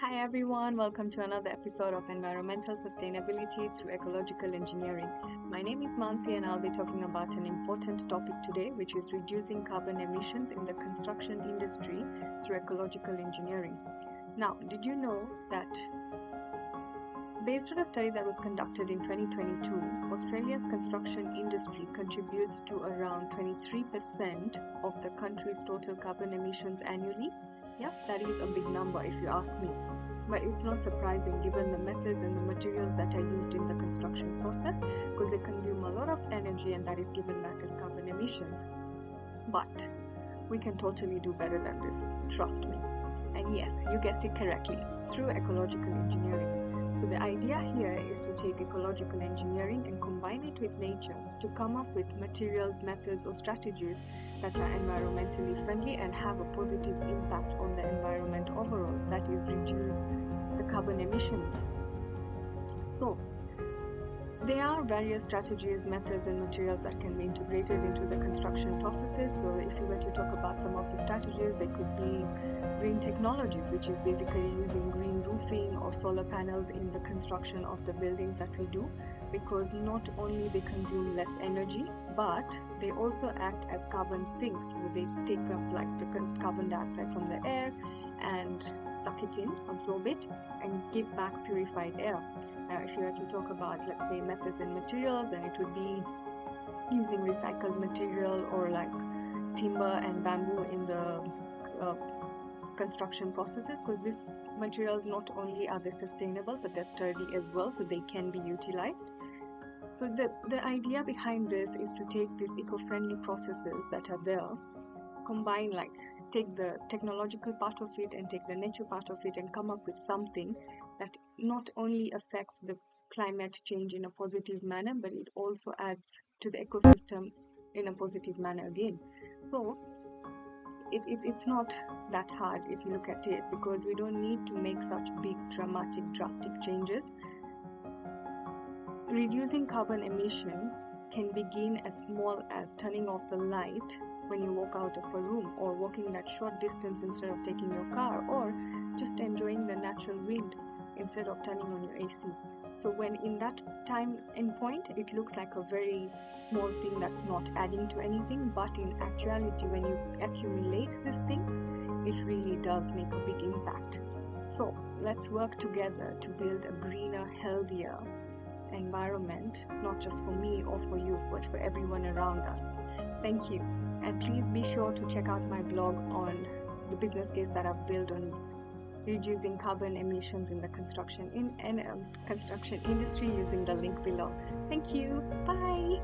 Hi everyone, welcome to another episode of Environmental Sustainability through Ecological Engineering. My name is Mansi and I'll be talking about an important topic today, which is reducing carbon emissions in the construction industry through ecological engineering. Now, did you know that based on a study that was conducted in 2022, Australia's construction industry contributes to around 23% of the country's total carbon emissions annually? Yeah, that is a big number if you ask me. But it's not surprising given the methods and the materials that are used in the construction process because they consume a lot of energy and that is given back as carbon emissions. But we can totally do better than this, trust me. And yes, you guessed it correctly, through ecological engineering. So the idea here is to take ecological engineering and combine it with nature to come up with materials, methods or strategies that are environmentally friendly and have a positive impact on the environment overall, that is reduce the carbon emissions. So there are various strategies, methods and materials that can be integrated into the construction processes. So if you were to talk about some of the strategies, they could be green technologies, which is basically using green roofing or solar panels in the construction of the buildings that we do, because not only they consume less energy, but they also act as carbon sinks. So they take up like the carbon dioxide from the air and suck it in, absorb it and give back purified air. If you were to talk about, let's say, methods and materials, then it would be using recycled material or like timber and bamboo in the construction processes, because these materials not only are they sustainable but they're sturdy as well, so they can be utilized. So the idea behind this is to take these eco-friendly processes that are there, combine, like take the technological part of it and take the nature part of it and come up with something that not only affects the climate change in a positive manner, but it also adds to the ecosystem in a positive manner again. So it's not that hard if you look at it, because we don't need to make such big, dramatic, drastic changes. Reducing carbon emission can begin as small as turning off the light when you walk out of a room, or walking that short distance instead of taking your car, or just enjoying the natural wind instead of turning on your AC. So when in that time and point, it looks like a very small thing that's not adding to anything, but in actuality, when you accumulate these things, it really does make a big impact. So let's work together to build a greener, healthier environment, not just for me or for you, but for everyone around us. Thank you. And please be sure to check out my blog on the business case that I've built on reducing carbon emissions in the construction industry using the link below. Thank you. Bye.